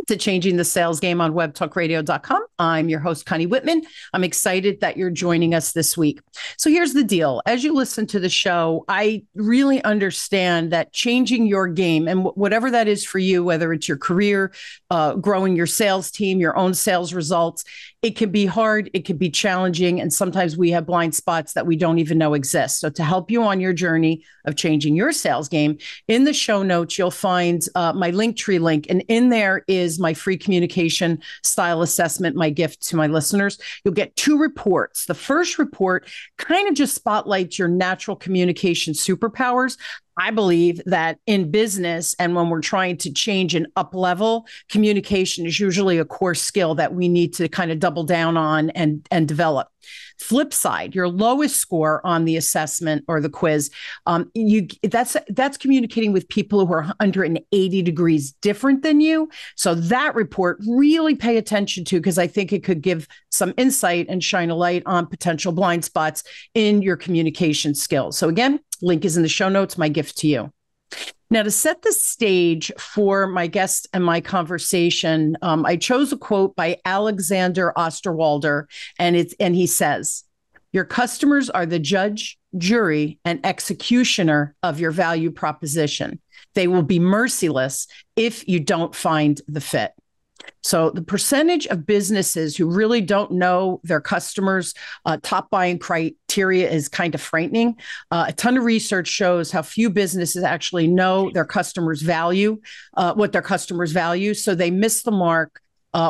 to Changing the Sales Game on webtalkradio.com. I'm your host, Connie Whitman. I'm excited that you're joining us this week. So here's the deal. As you listen to the show, I really understand that changing your game and whatever that is for you, whether it's your career, growing your sales team, your own sales results, it can be hard, it can be challenging, and sometimes we have blind spots that we don't even know exist. So to help you on your journey of changing your sales game, in the show notes, you'll find my Linktree link, and in there is my free communication style assessment, my gift to my listeners. You'll get 2 reports. The first report kind of just spotlights your natural communication superpowers. I believe that in business and when we're trying to change and up level, communication is usually a core skill that we need to kind of double down on and develop. Flip side, your lowest score on the assessment or the quiz, that's communicating with people who are 180 degrees different than you. So that report really pay attention to, because I think it could give some insight and shine a light on potential blind spots in your communication skills. So again, link is in the show notes, my gift to you. Now, to set the stage for my guest and my conversation, I chose a quote by Alexander Osterwalder, and he says, "Your customers are the judge, jury, and executioner of your value proposition. They will be merciless if you don't find the fit." So the percentage of businesses who really don't know their customers' top buying criteria is kind of frightening. A ton of research shows how few businesses actually know their customers' value, what their customers value. So they miss the mark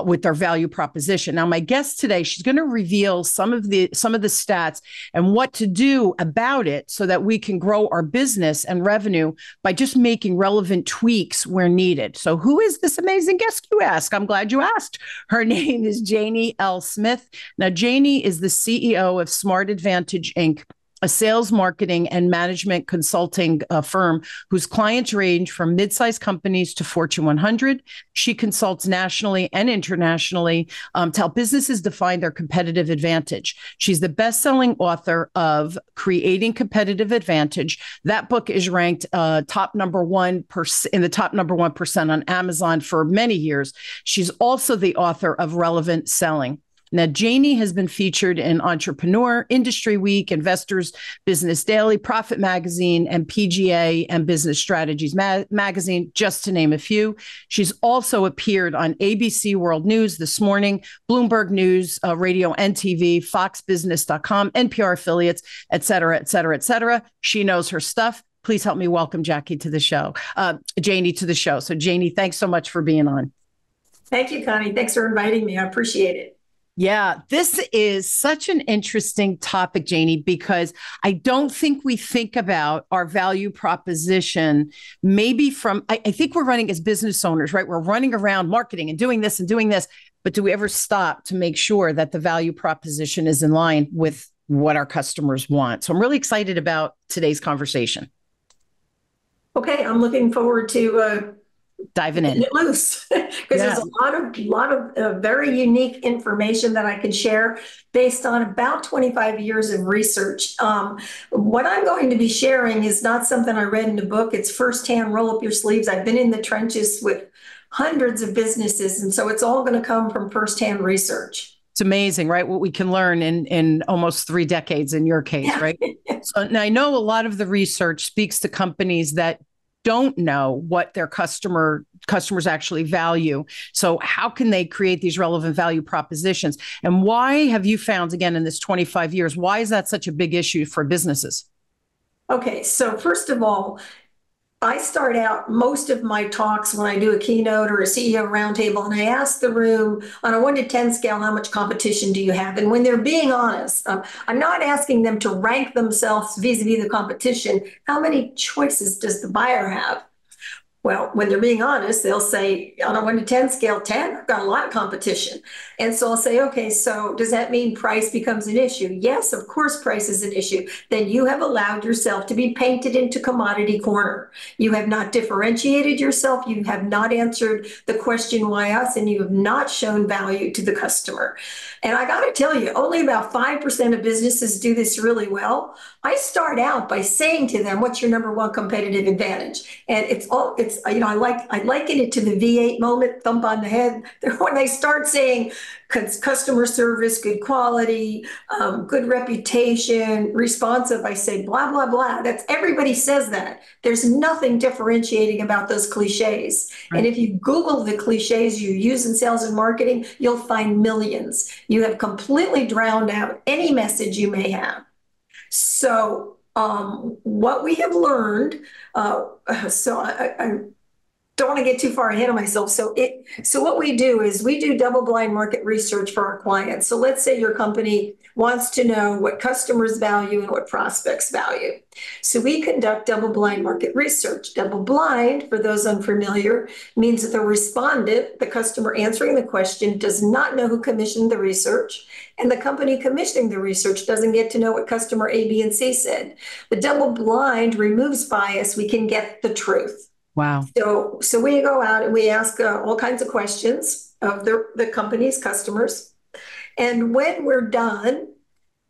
with their value proposition. Now, my guest today, she's going to reveal some of the stats and what to do about it so that we can grow our business and revenue by just making relevant tweaks where needed. So who is this amazing guest, you ask? I'm glad you asked. Her name is Jaynie L. Smith. Now, Jaynie is the CEO of Smart Advantage, Inc., a sales, marketing, and management consulting firm whose clients range from mid-sized companies to Fortune 100. She consults nationally and internationally to help businesses define their competitive advantage. She's the best-selling author of Creating Competitive Advantage. That book is ranked top number 1% in the top number 1% on Amazon for many years. She's also the author of Relevant Selling. Now, Jaynie has been featured in Entrepreneur, Industry Week, Investors Business Daily, Profit Magazine, and PGA and Business Strategies Magazine, just to name a few. She's also appeared on ABC World News This Morning, Bloomberg News, Radio and TV, FoxBusiness.com, NPR affiliates, et cetera, et cetera, et cetera. She knows her stuff. Please help me welcome Jaynie to the show. So, Jaynie, thanks so much for being on. Thank you, Connie. Thanks for inviting me. I appreciate it. Yeah, this is such an interesting topic, Jaynie, because I don't think we think about our value proposition maybe from, I think we're running as business owners, right? We're running around marketing and doing this. But do we ever stop to make sure that the value proposition is in line with what our customers want? So I'm really excited about today's conversation. Okay, I'm looking forward to diving in it loose because there's a lot of very unique information that I can share based on about 25 years of research. What I'm going to be sharing is not something I read in a book. It's firsthand, roll up your sleeves. I've been in the trenches with hundreds of businesses, and so it's all going to come from firsthand research. It's amazing, right? What we can learn in almost 3 decades in your case, right? So now I know a lot of the research speaks to companies that don't know what their customers actually value. So how can they create these relevant value propositions? And why have you found, again, in this 25 years, why is that such a big issue for businesses? Okay, so first of all, I start out most of my talks when I do a keynote or a CEO roundtable, and I ask the room on a 1 to 10 scale, how much competition do you have? And when they're being honest, I'm not asking them to rank themselves vis-a-vis the competition. How many choices does the buyer have? Well, when they're being honest, they'll say on a 1 to 10 scale, 10, I've got a lot of competition. And so I'll say, okay, so does that mean price becomes an issue? Yes, of course, price is an issue. Then you have allowed yourself to be painted into commodity corner. You have not differentiated yourself. You have not answered the question, why us? And you have not shown value to the customer. And I got to tell you, only about 5% of businesses do this really well. I start out by saying to them, what's your number one competitive advantage? And it's it's, I liken it to the V8 moment, thump on the head. When they start saying customer service, good quality, good reputation, responsive, I say blah, blah, blah. That's everybody says that. There's nothing differentiating about those cliches. Right. And if you Google the cliches you use in sales and marketing, you'll find millions. You have completely drowned out any message you may have. So what we have learned, so I don't want to get too far ahead of myself. So what we do is we do double-blind market research for our clients. So let's say your company wants to know what customers value and what prospects value. So we conduct double-blind market research. Double-blind, for those unfamiliar, means that the respondent, the customer answering the question, does not know who commissioned the research, and the company commissioning the research doesn't get to know what customer A, B, and C said. The double-blind removes bias. We can get the truth. Wow. So we go out and we ask all kinds of questions of the company's customers. And when we're done,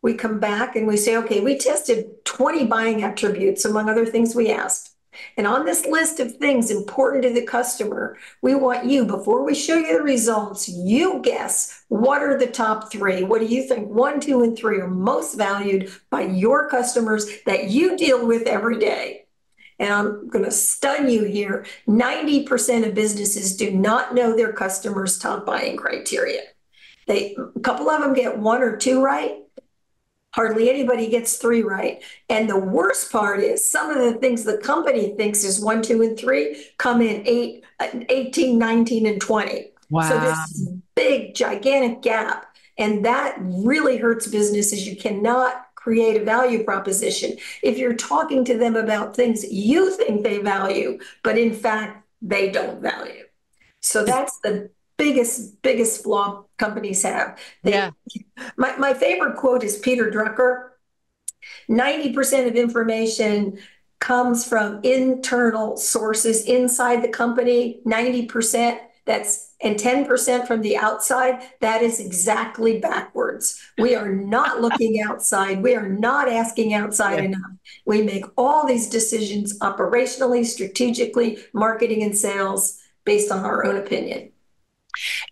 we come back and we say, okay, we tested 20 buying attributes, among other things we asked. And on this list of things important to the customer, we want you, before we show you the results, you guess what are the top three. What do you think 1, 2, and 3 are most valued by your customers that you deal with every day? And I'm going to stun you here. 90% of businesses do not know their customers' top buying criteria. A couple of them get 1 or 2 right. Hardly anybody gets 3 right. And the worst part is some of the things the company thinks is 1, 2, and 3 come in 18, 19, and 20. Wow. So this is a big, gigantic gap. And that really hurts businesses. You cannot create a value proposition if you're talking to them about things you think they value, but in fact, they don't value. So that's the biggest flaw companies have. My favorite quote is Peter Drucker. 90% of information comes from internal sources inside the company, 90%. And 10% from the outside. That is exactly backwards. We are not looking outside. We are not asking outside enough. We make all these decisions operationally, strategically, marketing and sales based on our own opinion.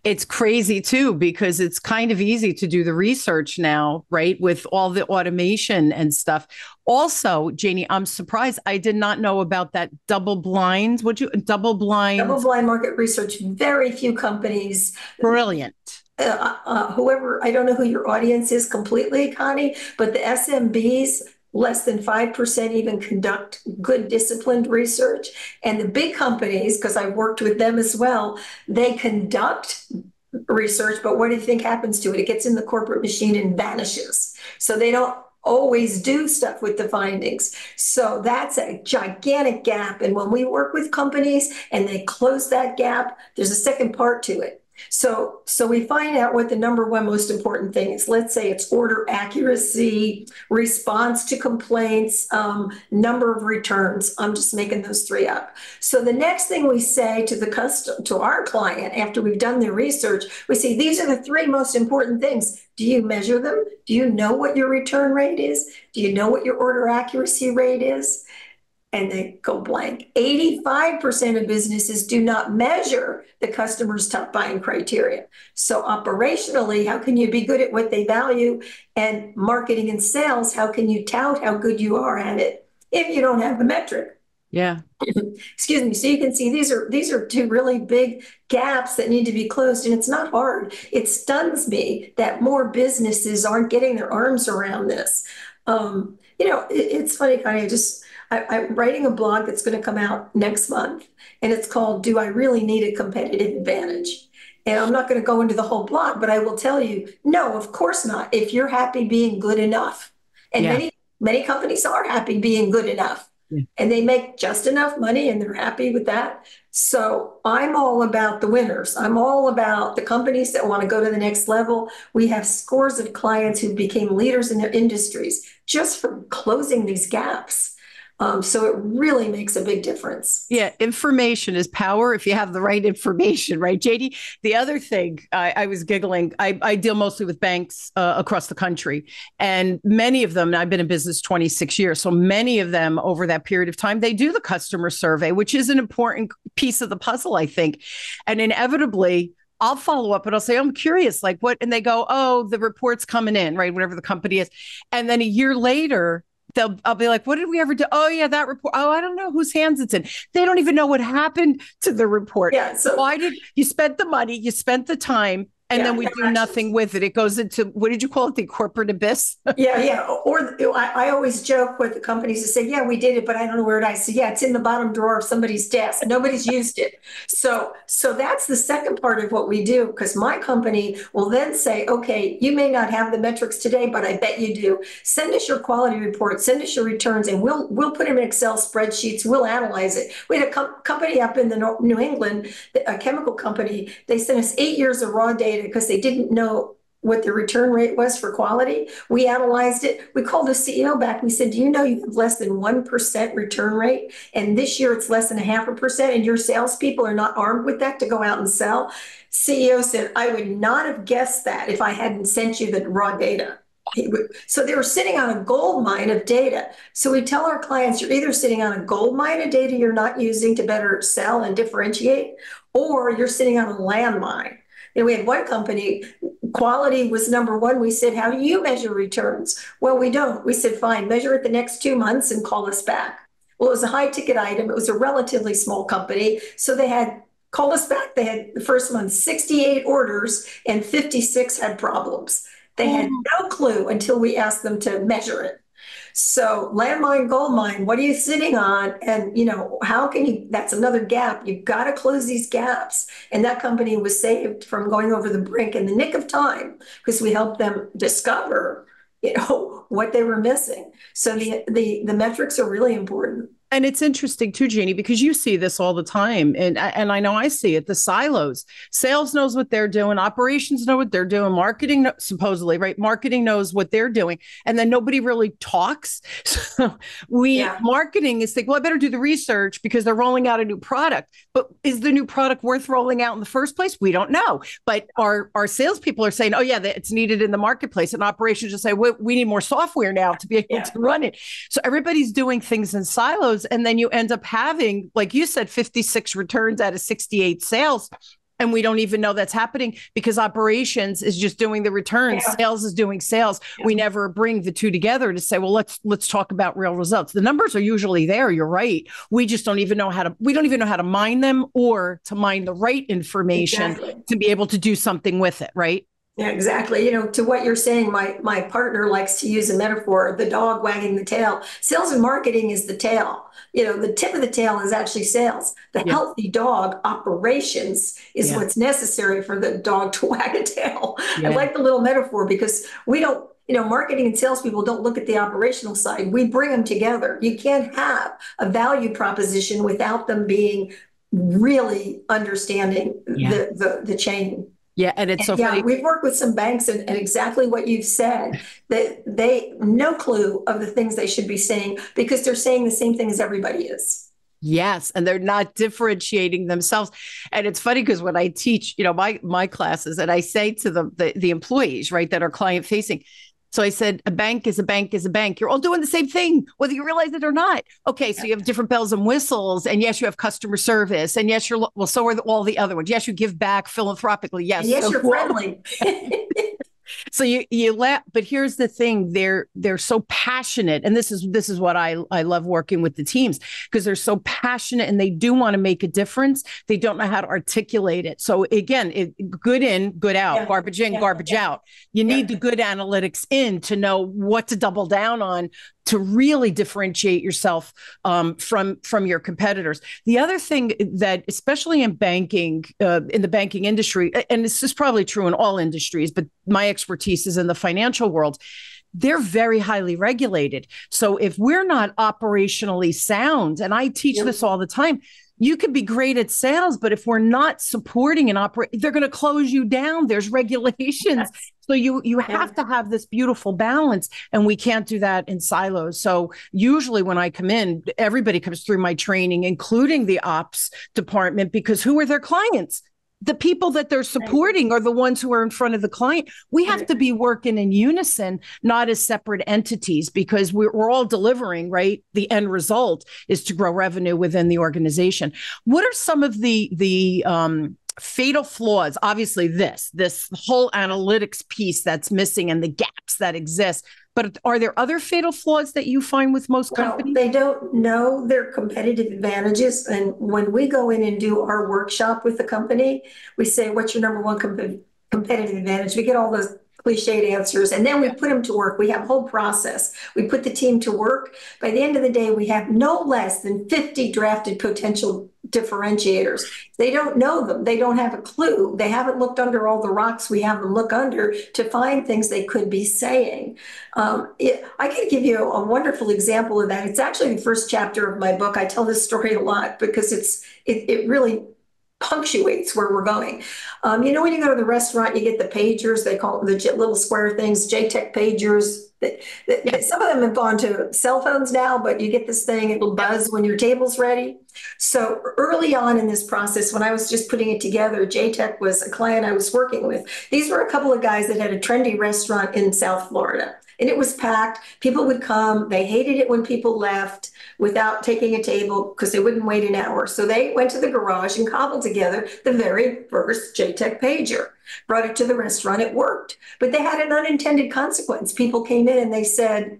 It's crazy too, because it's kind of easy to do the research now, right? With all the automation and stuff. Also, Jaynie, I'm surprised. I did not know about that double-blind Double-blind market research. Very few companies. Brilliant. Whoever, I don't know who your audience is completely, Connie, but the SMBs, less than 5% even conduct good disciplined research. And the big companies, because I've worked with them as well, they conduct research, but what do you think happens to it? It gets in the corporate machine and vanishes. So they don't always do stuff with the findings. So that's a gigantic gap. And when we work with companies and they close that gap, there's a second part to it. So we find out what the number one most important thing is. Let's say it's order accuracy, response to complaints, number of returns. I'm just making those 3 up. So the next thing we say to our client after we've done the research, we say these are the 3 most important things. Do you measure them? Do you know what your return rate is? Do you know what your order accuracy rate is? And they go blank. 85% of businesses do not measure the customer's top buying criteria. So operationally, how can you be good at what they value? And marketing and sales, how can you tout how good you are at it if you don't have the metric? Yeah. Excuse me. So you can see these are 2 really big gaps that need to be closed, and it's not hard. It stuns me that more businesses aren't getting their arms around this. It's funny, Connie. I'm writing a blog that's going to come out next month, and it's called "Do I Really Need a Competitive Advantage?" And I'm not going to go into the whole blog, but I will tell you, no, of course not. If you're happy being good enough, and many companies are happy being good enough. And they make just enough money and they're happy with that. So I'm all about the winners. I'm all about the companies that want to go to the next level. We have scores of clients who became leaders in their industries just from closing these gaps. So it really makes a big difference. Yeah, information is power if you have the right information, right, Jaynie? The other thing, I was giggling. I deal mostly with banks across the country, and many of them, I've been in business 26 years, so many of them over that period of time, they do the customer survey, which is an important piece of the puzzle, I think. And inevitably, I'll follow up and I'll say, I'm curious, like what? And they go, oh, the report's coming in, right? Whatever the company is. And then a year later, I'll be like, what did we ever do? Oh, yeah, that report. Oh, I don't know whose hands it's in. They don't even know what happened to the report. Yeah. So why did you spend the money? You spent the time, and then we do nothing with it. It goes into, what did you call it? The corporate abyss? Yeah. Or I always joke with the companies that say, yeah, we did it, but I don't know where it is. I say, yeah, it's in the bottom drawer of somebody's desk. Nobody's used it. So that's the second part of what we do, because my company will then say, okay, you may not have the metrics today, but I bet you do. Send us your quality report, send us your returns, and we'll put them in Excel spreadsheets. We'll analyze it. We had a company up in the New England, a chemical company. They sent us 8 years of raw data because they didn't know what the return rate was for quality. We analyzed it. We called the CEO back. We said, do you know you have less than 1% return rate? And this year it's less than 0.5%, and your salespeople are not armed with that to go out and sell. CEO said, I would not have guessed that if I hadn't sent you the raw data. So they were sitting on a gold mine of data. So we tell our clients, you're either sitting on a gold mine of data you're not using to better sell and differentiate, or you're sitting on a landmine. And we had one company, quality was number one. We said, how do you measure returns? Well, we don't. We said, fine, measure it the next 2 months and call us back. Well, it was a high ticket item. It was a relatively small company. So they had called us back. They had the first month, 68 orders, and 56 had problems. They had no clue until we asked them to measure it. So landmine, gold mine, what are you sitting on? And, how can you, that's another gap. You've got to close these gaps. And that company was saved from going over the brink in the nick of time because we helped them discover, what they were missing. So the metrics are really important. And it's interesting too, Jaynie, because you see this all the time. And I know I see it, the silos. Sales knows what they're doing. Operations know what they're doing. Marketing, supposedly, right? Marketing knows what they're doing. And then nobody really talks. So marketing is thinking, well, I better do the research because they're rolling out a new product. But is the new product worth rolling out in the first place? We don't know. But our salespeople are saying, oh, yeah, it's needed in the marketplace. And operations just say, we need more software now to be able to run it. So everybody's doing things in silos. And then you end up having, like you said, 56 returns out of 68 sales. And we don't even know that's happening because operations is just doing the returns. Yeah. Sales is doing sales. Yeah. We never bring the two together to say, well, let's talk about real results. The numbers are usually there. You're right. We just don't even know how to mine them or to mine the right information to be able to do something with it. Right. Yeah, exactly. To what you're saying, my partner likes to use a metaphor, the dog wagging the tail. Sales and marketing is the tail. The tip of the tail is actually sales. The healthy dog, operations, is what's necessary for the dog to wag a tail. I like the little metaphor because we don't, marketing and salespeople don't look at the operational side. We bring them together. You can't have a value proposition without them being really understanding the chain. Yeah, and it's so funny. We've worked with some banks and exactly what you've said, that they no clue of the things they should be saying because they're saying the same thing as everybody is. Yes, and they're not differentiating themselves. And it's funny because when I teach, my classes, and I say to the employees, right, that are client facing, so I said, a bank is a bank is a bank. You're all doing the same thing, whether you realize it or not. Okay, so you have different bells and whistles. And yes, you have customer service. And yes, so are all the other ones. Yes, you give back philanthropically. Yes. And yes, you're friendly. So you laugh, but here's the thing: they're so passionate, and this is what I love working with the teams because they're so passionate and they do want to make a difference. They don't know how to articulate it. So again, good in, good out, garbage in, garbage out. You need the good analytics in to know what to double down on to really differentiate yourself from your competitors. The other thing that, especially in banking, in the banking industry, and this is probably true in all industries, but my expertise is in the financial world, they're very highly regulated. So if we're not operationally sound, and I teach this all the time, you could be great at sales, but if we're not supporting and operate, they're going to close you down. There's regulations. So you have to have this beautiful balance, and we can't do that in silos. So usually when I come in, everybody comes through my training, including the ops department, because who are their clients? The people that they're supporting are the ones who are in front of the client. We have to be working in unison, not as separate entities, because we're all delivering, right? The end result is to grow revenue within the organization. What are some of the fatal flaws? Obviously, this whole analytics piece that's missing and the gaps that exist. But are there other fatal flaws that you find with most companies? They don't know their competitive advantages. And when we go in and do our workshop with the company, we say, what's your number one competitive advantage? We get all those cliched answers, and then we put them to work. We have a whole process. We put the team to work. By the end of the day, we have no less than 50 drafted potential differentiators. They don't know them. They don't have a clue. They haven't looked under all the rocks we have them look under to find things they could be saying. I can give you a wonderful example of that. It's actually the first chapter of my book. I tell this story a lot because it really punctuates where we're going. When you go to the restaurant, you get the pagers. They call them the little square things, JTech pagers. Some of them have gone to cell phones now, but you get this thing, it'll buzz when your table's ready. So early on in this process, when I was just putting it together, JTech was a client I was working with. These were a couple of guys that had a trendy restaurant in South Florida. And it was packed. People would come. They hated it when people left without taking a table because they wouldn't wait an hour. So they went to the garage and cobbled together the very first JTech pager, brought it to the restaurant. It worked. But they had an unintended consequence. People came in and they said,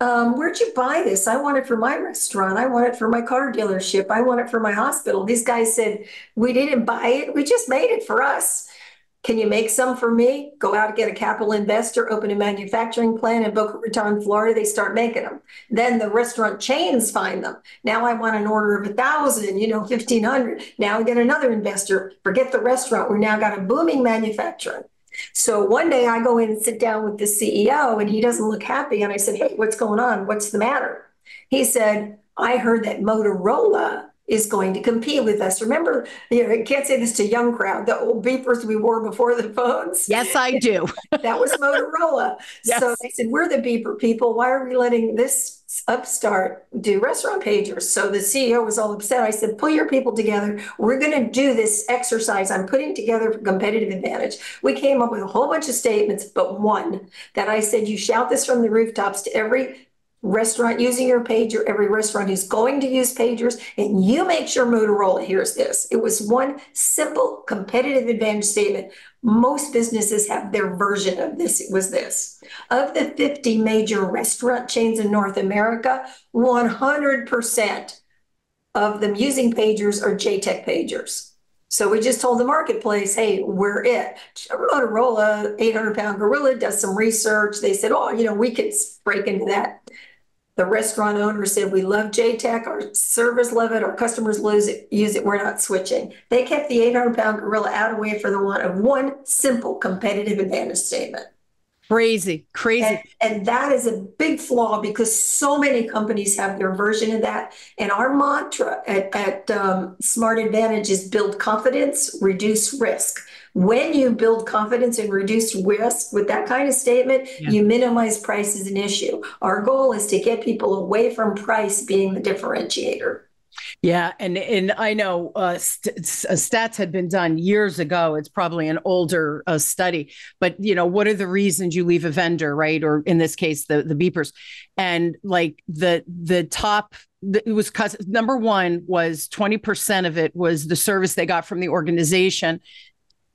where'd you buy this? I want it for my restaurant. I want it for my car dealership. I want it for my hospital. These guys said, we didn't buy it. We just made it for us. Can you make some for me? Go out and get a capital investor, open a manufacturing plant in Boca Raton, Florida. They start making them. Then the restaurant chains find them. Now I want an order of 1,000, 1,500. Now we get another investor. Forget the restaurant. We now got a booming manufacturing. So one day I go in and sit down with the CEO and he doesn't look happy. And I said, hey, what's going on? What's the matter? He said, I heard that Motorola is going to compete with us. Remember, I can't say this to young crowd, the old beepers we wore before the phones. Yes, I do. That was Motorola. Yes. So they said, we're the beeper people. Why are we letting this upstart do restaurant pagers? So the CEO was all upset. I said, pull your people together. We're going to do this exercise I'm putting together for competitive advantage. We came up with a whole bunch of statements, but one that I said, you shout this from the rooftops to every restaurant using your pager, every restaurant who's going to use pagers, and you make sure Motorola hears this. It was one simple competitive advantage statement. Most businesses have their version of this. It was this. Of the 50 major restaurant chains in North America, 100% of them using pagers are JTech pagers. So we just told the marketplace, hey, we're it. Motorola, 800-pound gorilla, does some research. They said, we could break into that. The restaurant owner said, we love JTech, our servers love it, our customers use it, we're not switching. They kept the 800-pound gorilla out away for the want of one simple competitive advantage statement. Crazy. And that is a big flaw because so many companies have their version of that. And our mantra at Smart Advantage is build confidence, reduce risk. When you build confidence and reduce risk with that kind of statement, you minimize price as an issue. Our goal is to get people away from price being the differentiator. Yeah. And I know stats had been done years ago. It's probably an older study, but what are the reasons you leave a vendor, right? Or in this case, the beepers, and like the top, it was because number one was 20% of it was the service they got from the organization.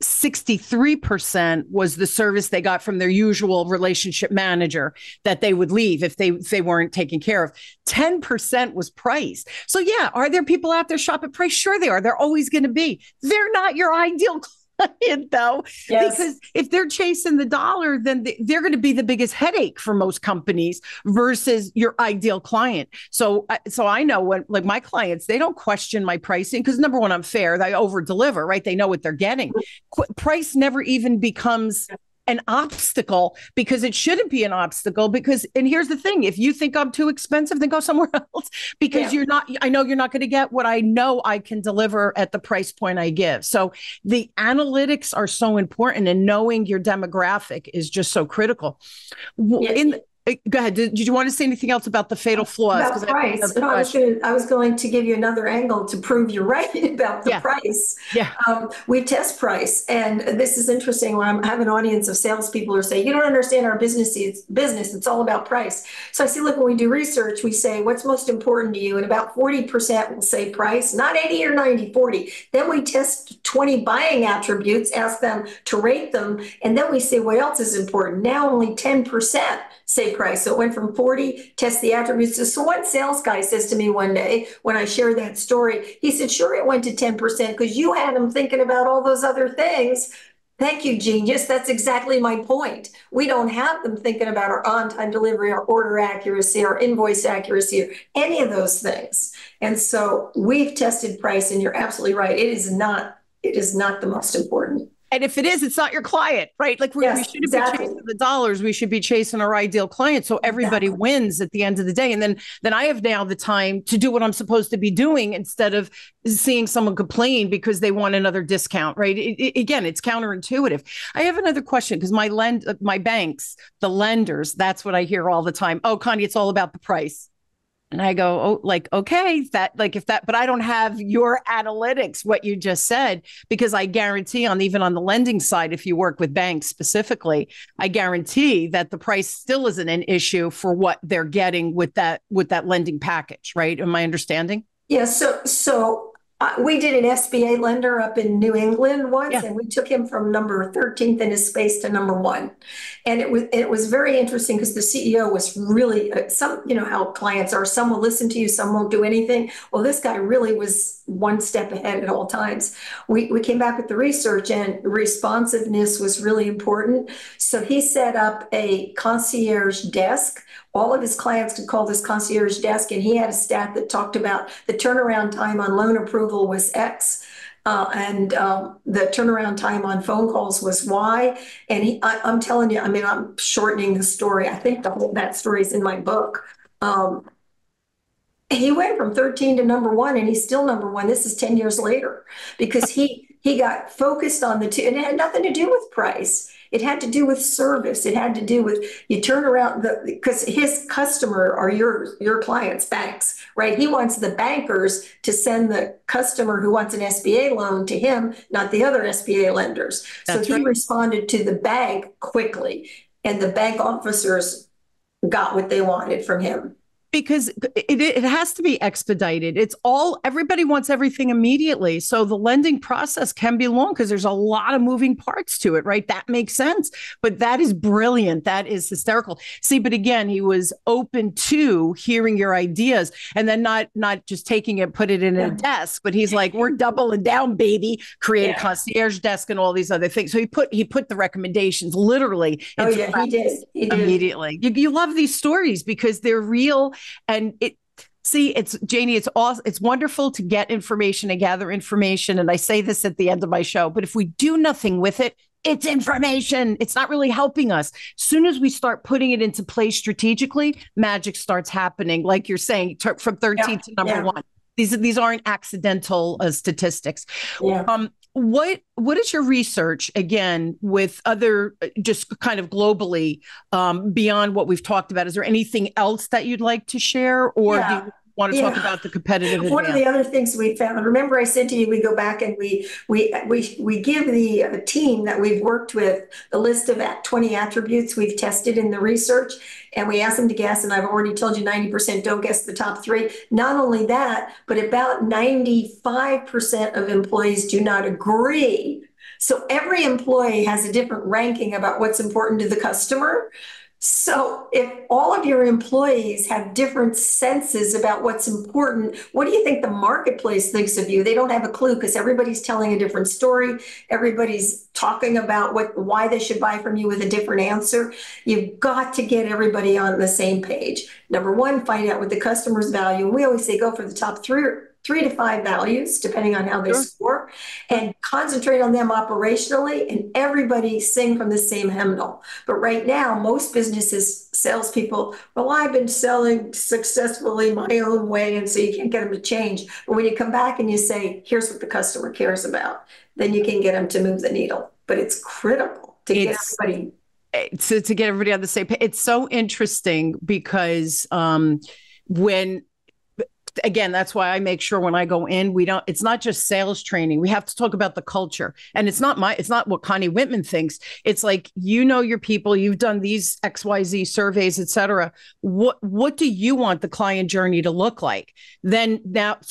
63% was the service they got from their usual relationship manager that they would leave if they weren't taken care of. 10% was price. So yeah, are there people out there shop at price? Sure they are. They're always going to be. They're not your ideal client though, because if they're chasing the dollar, then they're going to be the biggest headache for most companies versus your ideal client. So I know when like my clients, they don't question my pricing because number one, I'm fair. I over deliver, right? They know what they're getting. Price never even becomes an obstacle, because it shouldn't be an obstacle. Because, and here's the thing, if you think I'm too expensive, then go somewhere else, because Yeah. I know you're not going to get what I know I can deliver at the price point I give. So the analytics are so important, and knowing your demographic is just so critical. Yeah. Go ahead. Did you want to say anything else about the fatal flaws? About price. No, I was going to give you another angle to prove you're right about the price. Yeah. We test price, and this is interesting when I have an audience of salespeople who say, "You don't understand our business. It's all about price." So I say, look, when we do research, we say, "What's most important to you?" And about 40% will say price, not 80 or 90, 40. Then we test 20 buying attributes, ask them to rate them, and then we say, what else is important? Now only 10% say price. So it went from 40, test the attributes. So one sales guy says to me one day when I share that story, he said, sure, it went to 10% because you had him thinking about all those other things. Thank you, genius. That's exactly my point. We don't have them thinking about our on-time delivery, our order accuracy, our invoice accuracy, or any of those things. And so we've tested price, and you're absolutely right. It is not the most important. And if it is, it's not your client, right? Like we shouldn't be chasing the dollars. We should be chasing our ideal client. So everybody wins at the end of the day. And then I have now the time to do what I'm supposed to be doing instead of seeing someone complain because they want another discount, right? Again, it's counterintuitive. I have another question, because my banks, the lenders, that's what I hear all the time. Oh, Connie, it's all about the price. And I go, oh, like, okay, but I don't have your analytics, what you just said, because I guarantee even on the lending side, if you work with banks specifically, I guarantee that the price still isn't an issue for what they're getting with that lending package, right? Am I understanding? Yeah. So we did an SBA lender up in New England once, and we took him from number 13th in his space to number 1. And it was very interesting because the CEO was really how clients are. Some will listen to you, some won't do anything. Well, this guy really was one step ahead at all times. We came back with the research, and responsiveness was really important. So he set up a concierge desk. All of his clients could call this concierge desk, and he had a stat that talked about the turnaround time on loan approval was X, and the turnaround time on phone calls was Y. And I'm telling you, I'm shortening the story. I think that story is in my book. He went from 13 to number 1, and he's still number 1. This is 10 years later, because he got focused on the two, and it had nothing to do with price. It had to do with service. It had to do with you turn around because his customer are your clients, banks, right? He wants the bankers to send the customer who wants an SBA loan to him, not the other SBA lenders. So he responded to the bank quickly, and the bank officers got what they wanted from him. Because it has to be expedited. Everybody wants everything immediately. So the lending process can be long because there's a lot of moving parts to it, right? That makes sense. But that is brilliant. That is hysterical. See, but again, he was open to hearing your ideas, and then not just taking it, put it in a desk, but he's like, we're doubling down, baby, create a concierge desk and all these other things. So he put the recommendations literally. He did. Immediately. You love these stories because they're real. And it's Jaynie, it's wonderful to get information and gather information. And I say this at the end of my show, but if we do nothing with it, it's information. It's not really helping us. As soon as we start putting it into place strategically, magic starts happening. Like you're saying, from 13 to number 1. These aren't accidental statistics. Yeah. What is your research, again, with other, just kind of globally, beyond what we've talked about? Is there anything else that you'd like to share, or do you want to talk about the competitive advantage? One of the other things we found, remember I said to you, we go back and we give the team that we've worked with the list of 20 attributes we've tested in the research, and we ask them to guess, and I've already told you 90% don't guess the top 3. Not only that, but about 95% of employees do not agree. So every employee has a different ranking about what's important to the customer. So if all of your employees have different senses about what's important, what do you think the marketplace thinks of you? They don't have a clue because everybody's telling a different story. Everybody's talking about why they should buy from you with a different answer. You've got to get everybody on the same page. Number 1, find out what the customers value. And we always say go for the top 3 to 5 values, depending on how they Sure. score, and concentrate on them operationally, and everybody sing from the same hymnal. But right now, most businesses, salespeople, well, I've been selling successfully my own way, and so you can't get them to change. But when you come back and you say, here's what the customer cares about, then you can get them to move the needle. But it's critical to get It's everybody. to get everybody on the same page. It's so interesting because when again, that's why I make sure when I go in, it's not just sales training. We have to talk about the culture. And it's not what Connie Whitman thinks. It's like, your people, you've done these XYZ surveys, et cetera. What do you want the client journey to look like? So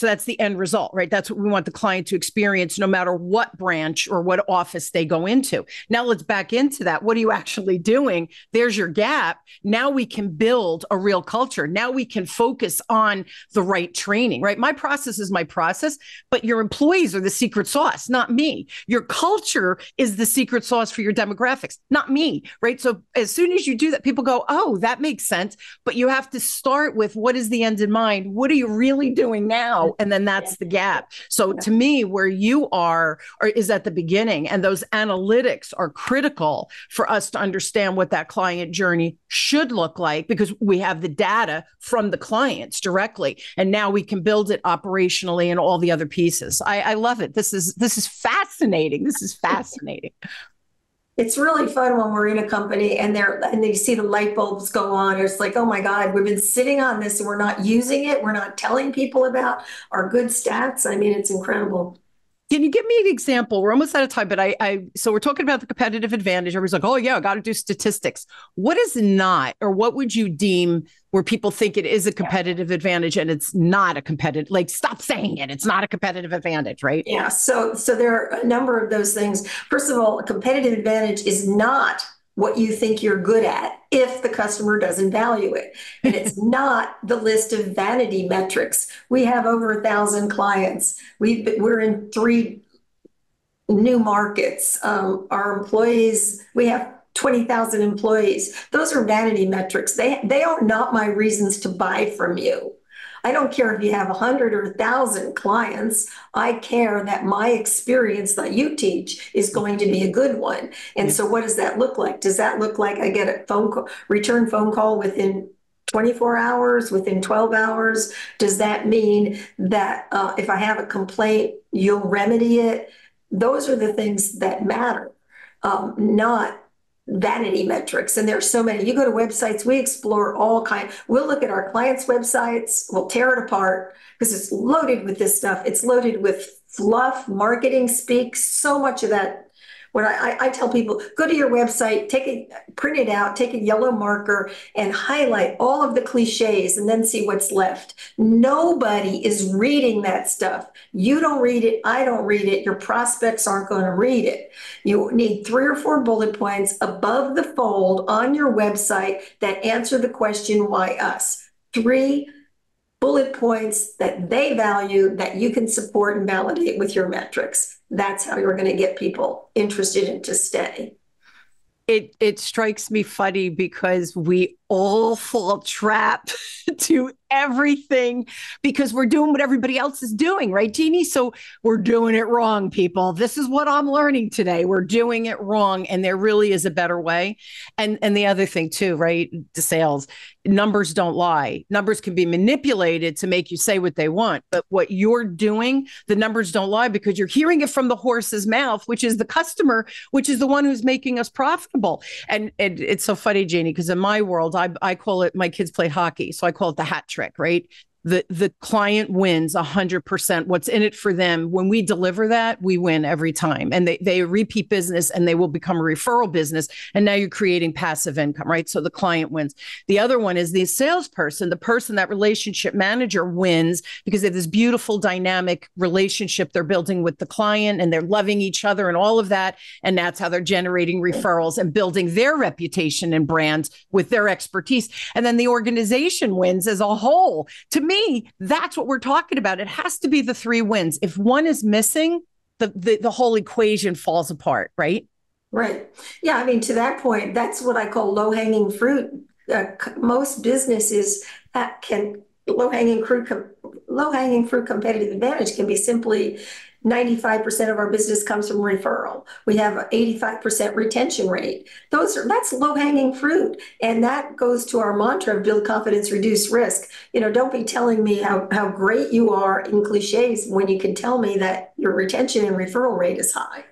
that's the end result, right? That's what we want the client to experience no matter what branch or what office they go into. Now let's back into that. What are you actually doing? There's your gap. Now we can build a real culture. Now we can focus on the right training, right? My process is my process, but your employees are the secret sauce, not me. Your culture is the secret sauce for your demographics, not me, right? So as soon as you do that, people go, oh, that makes sense. But you have to start with what is the end in mind? What are you really doing now? And then that's the gap. So to me, where you are is at the beginning, and those analytics are critical for us to understand what that client journey should look like, because we have the data from the clients directly. And now we can build it operationally and all the other pieces. I love it. This is fascinating. This is fascinating. It's really fun when we're in a company and they see the light bulbs go on. It's like, oh my God, we've been sitting on this and we're not using it. We're not telling people about our good stats. I mean, it's incredible. Can you give me an example? We're almost out of time, but so we're talking about the competitive advantage. Everybody's like, oh yeah, I got to do statistics. What is not, or what would you deem where people think it is a competitive advantage and it's not a competitive, like stop saying it. It's not a competitive advantage, right? Yeah. So there are a number of those things. First of all, a competitive advantage is not what you think you're good at if the customer doesn't value it. And it's not the list of vanity metrics. We have over 1,000 clients. We're in 3 new markets. Our employees, we have 20,000 employees. Those are vanity metrics. They are not my reasons to buy from you. I don't care if you have 100 or 1,000 clients. I care that my experience that you teach is going to be a good one. And so what does that look like? Does that look like I get a return phone call within 24 hours, within 12 hours? Does that mean that if I have a complaint, you'll remedy it? Those are the things that matter, not vanity metrics. And there's so many. You go to websites, we explore all kinds. We'll look at our clients' websites, we'll tear it apart because it's loaded with this stuff. It's loaded with fluff, marketing speak, so much of that. When I tell people, go to your website, print it out, take a yellow marker and highlight all of the cliches and then see what's left. Nobody is reading that stuff. You don't read it. I don't read it. Your prospects aren't going to read it. You need 3 or 4 bullet points above the fold on your website that answer the question, why us? 3 bullet points that they value that you can support and validate with your metrics. That's how you're going to get people interested in to stay. It strikes me funny because we all fall trap to everything because we're doing what everybody else is doing, right, Jaynie? So we're doing it wrong, people. This is what I'm learning today. We're doing it wrong, and there really is a better way. And the other thing too, right? The sales numbers don't lie. Numbers can be manipulated to make you say what they want, but what you're doing, the numbers don't lie because you're hearing it from the horse's mouth, which is the customer, which is the one who's making us profitable. And it's so funny, Jaynie, because in my world, I call it, my kids played hockey, so I call it the hat trick, right? The client wins 100%. What's in it for them? When we deliver that, we win every time. And they repeat business and they will become a referral business. And now you're creating passive income, right? So the client wins. The other one is the salesperson, the person, that relationship manager wins because they have this beautiful dynamic relationship they're building with the client and they're loving each other and all of that. And that's how they're generating referrals and building their reputation and brands with their expertise. And then the organization wins as a whole. To me, that's what we're talking about. It has to be the 3 wins. If one is missing, the whole equation falls apart, right? Right. Yeah. I mean, to that point, that's what I call low-hanging fruit. Most businesses can low-hanging fruit competitive advantage can be simply 95% of our business comes from referral. We have an 85% retention rate. That's low-hanging fruit. And that goes to our mantra of build confidence, reduce risk. Don't be telling me how great you are in cliches when you can tell me that your retention and referral rate is high.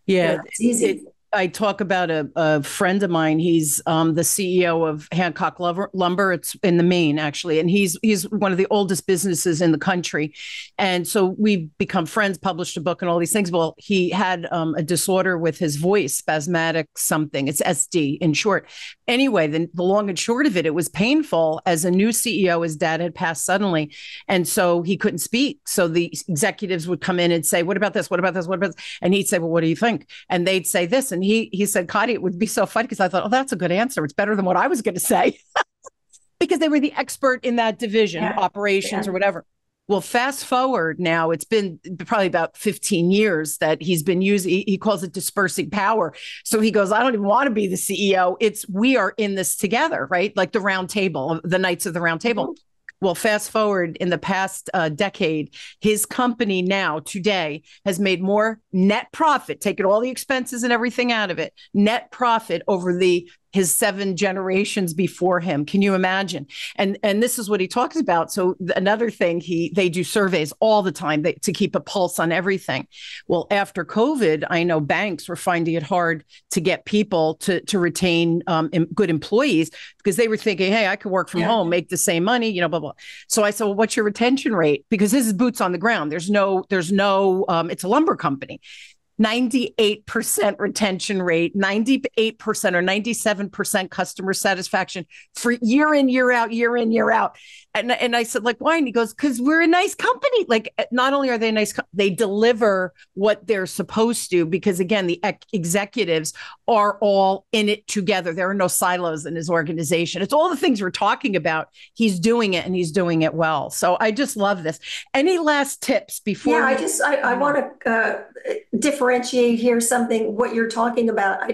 Yeah, It's easy. I talk about a friend of mine. He's the CEO of Hancock Lumber. It's in the Maine, actually, and he's one of the oldest businesses in the country. And so we've become friends, published a book, and all these things. Well, he had a disorder with his voice, spasmodic something. It's SD in short. Anyway, the long and short of it, it was painful. As a new CEO, his dad had passed suddenly, and so he couldn't speak. So the executives would come in and say, "What about this? What about this? What about this?" And he'd say, "Well, what do you think?" And they'd say this, and he said, "Connie, it would be so funny," because I thought, "Oh, that's a good answer. It's better than what I was going to say," because they were the expert in that division, operations or whatever. Well, fast forward now, it's been probably about 15 years that he's been using, he calls it dispersing power. So he goes, "I don't even want to be the CEO. We are in this together," right? Like the round table, the Knights of the Round Table. Mm-hmm. Well, fast forward in the past decade, his company now today has made more net profit, taking all the expenses and everything out of it, net profit over his 7 generations before him. Can you imagine? And this is what he talks about. So another thing, they do surveys all the time to keep a pulse on everything. Well, after COVID, I know banks were finding it hard to get people to retain good employees, because they were thinking, "Hey, I could work from home, make the same money, blah, blah." So I said, "Well, what's your retention rate?" Because this is boots on the ground. There's no, it's a lumber company. 98% retention rate, 98% or 97% customer satisfaction for year in, year out, year in, year out. And I said, like, "Why?" And he goes, "Because we're a nice company." Like, not only are they nice, they deliver what they're supposed to, because again, the executives are all in it together. There are no silos in his organization. It's all the things we're talking about. He's doing it, and he's doing it well. So I just love this. Any last tips before? Yeah, I want to differentiate here what you're talking about.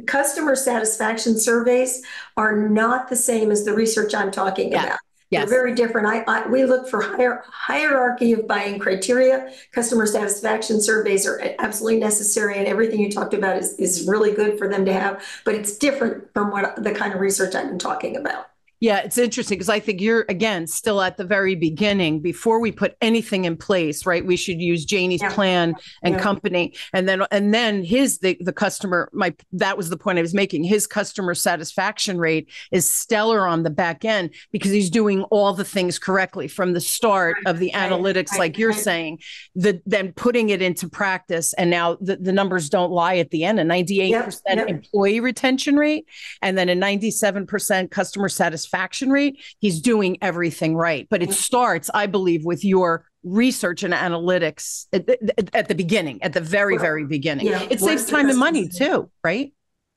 Customer satisfaction surveys are not the same as the research I'm talking about. Yes. They're very different. We look for hierarchy of buying criteria. Customer satisfaction surveys are absolutely necessary, and everything you talked about is really good for them to have, but it's different from the kind of research I've been talking about. Yeah, it's interesting because I think you're, again, still at the very beginning. Before we put anything in place, right? We should use Jaynie's plan and company. And then the customer, that was the point I was making. His customer satisfaction rate is stellar on the back end because he's doing all the things correctly from the start of the analytics, like you're saying, then putting it into practice. And now the numbers don't lie at the end. A 98% employee retention rate, and then a 97% customer satisfaction rate. He's doing everything right. But it starts, I believe, with your research and analytics at the beginning, at the very, very beginning. Yeah. It saves time and money too, right?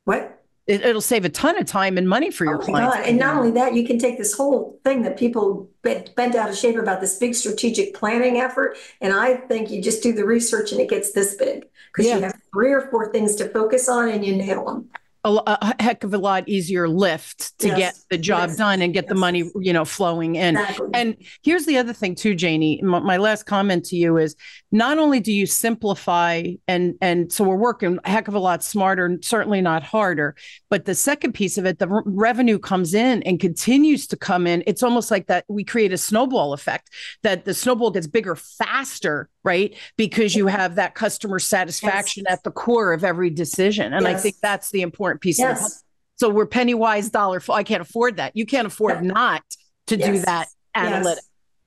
What? It'll save a ton of time and money for your clients. God. And not only that, you can take this whole thing that people bent out of shape about, this big strategic planning effort. And I think you just do the research and it gets this big because you have 3 or 4 things to focus on and you nail them. A heck of a lot easier lift to get the job done and get the money, flowing in. Exactly. And here's the other thing too, Jaynie. My last comment to you is, not only do you simplify, and so we're working a heck of a lot smarter, certainly not harder, but the second piece of it, the revenue comes in and continues to come in. It's almost like that we create a snowball effect, that the snowball gets bigger faster, right? Because you have that customer satisfaction at the core of every decision. And I think that's the important piece of the puzzle. So we're penny wise, dollar full. I can't afford that. You can't afford not to do that analytics.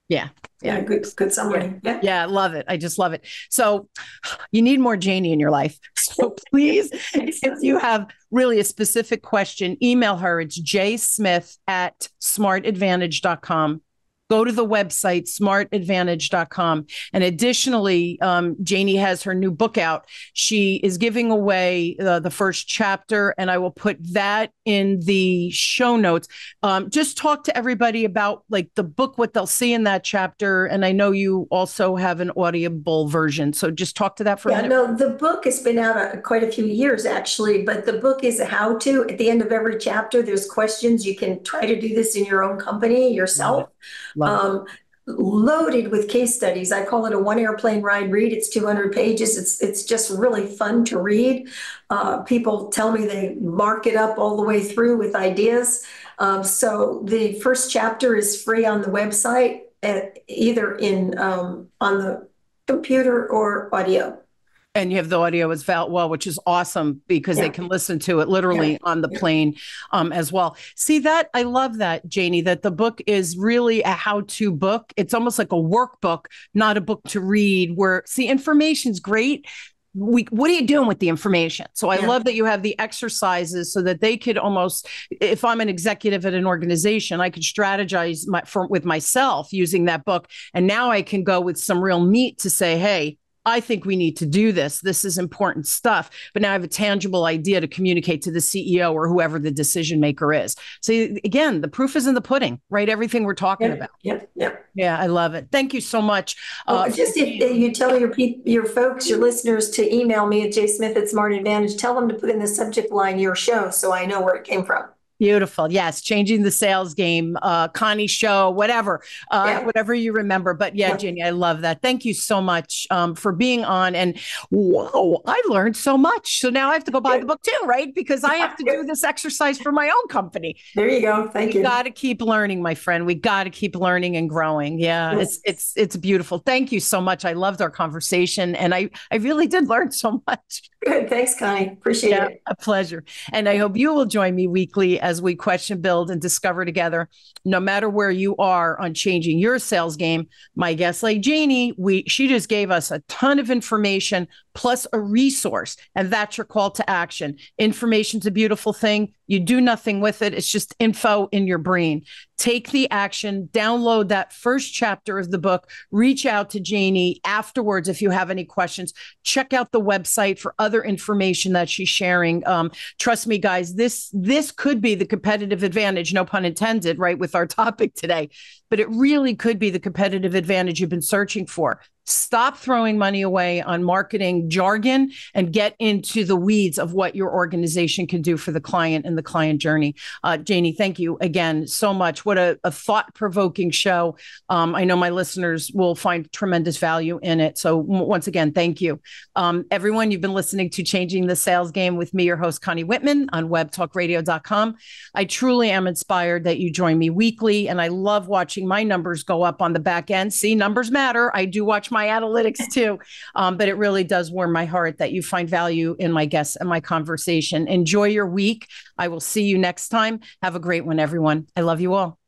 Yeah. Good summary. Yeah, I love it. I just love it. So you need more Jaynie in your life. So please, if you have really a specific question, email her. It's jsmith@smartadvantage.com. Go to the website, smartadvantage.com. And additionally, Jaynie has her new book out. She is giving away the first chapter, and I will put that in the show notes. Just talk to everybody about the book, what they'll see in that chapter. And I know you also have an Audible version. So just talk to that for a minute. No, the book has been out quite a few years, actually, but the book is a how-to. At the end of every chapter, there's questions. You can try to do this in your own company yourself. loaded with case studies. I call it a one airplane ride read. It's 200 pages. It's just really fun to read. People tell me they mark it up all the way through with ideas. So the first chapter is free on the website, either on the computer or audio. And you have the audio as well, which is awesome because they can listen to it literally on the plane as well. See that? I love that, Jaynie, that the book is really a how-to book. It's almost like a workbook, not a book to read where, see, information's great. What are you doing with the information? So I love that you have the exercises so that they could almost, if I'm an executive at an organization, I could strategize with myself using that book. And now I can go with some real meat to say, hey, I think we need to do this. This is important stuff. But now I have a tangible idea to communicate to the CEO or whoever the decision maker is. So again, the proof is in the pudding, right? Everything we're talking about. Yeah, I love it. Thank you so much. Just if you tell your folks, your listeners to email me at jsmith@smartadvantage, tell them to put in the subject line your show so I know where it came from. Beautiful. Yes. Changing the sales game, Connie show, whatever you remember. But Jaynie, I love that. Thank you so much for being on. And whoa, I learned so much. So now I have to go buy the book too, right? Because I have to do this exercise for my own company. There you go. Thank you. We got to keep learning, my friend. We got to keep learning and growing. Yeah. Yes. It's beautiful. Thank you so much. I loved our conversation and I really did learn so much. Good. Thanks, Connie. Appreciate it. A pleasure. And I hope you will join me weekly as we question, build, and discover together. No matter where you are on changing your sales game, my guest like Jaynie, she just gave us a ton of information plus a resource, and that's your call to action. Information's a beautiful thing. You do nothing with it. It's just info in your brain. Take the action, download that first chapter of the book, reach out to Jaynie afterwards if you have any questions. Check out the website for other information that she's sharing. Trust me, guys, this could be the competitive advantage, no pun intended, right, with our topic today, but it really could be the competitive advantage you've been searching for. Stop throwing money away on marketing jargon and get into the weeds of what your organization can do for the client and the client journey. Jaynie, thank you again so much. What a thought-provoking show. I know my listeners will find tremendous value in it. So once again, thank you. Everyone, you've been listening to Changing the Sales Game with me, your host, Connie Whitman on webtalkradio.com. I truly am inspired that you join me weekly, and I love watching my numbers go up on the back end. See, numbers matter. I do watch my analytics too. But it really does warm my heart that you find value in my guests and my conversation. Enjoy your week. I will see you next time. Have a great one, everyone. I love you all.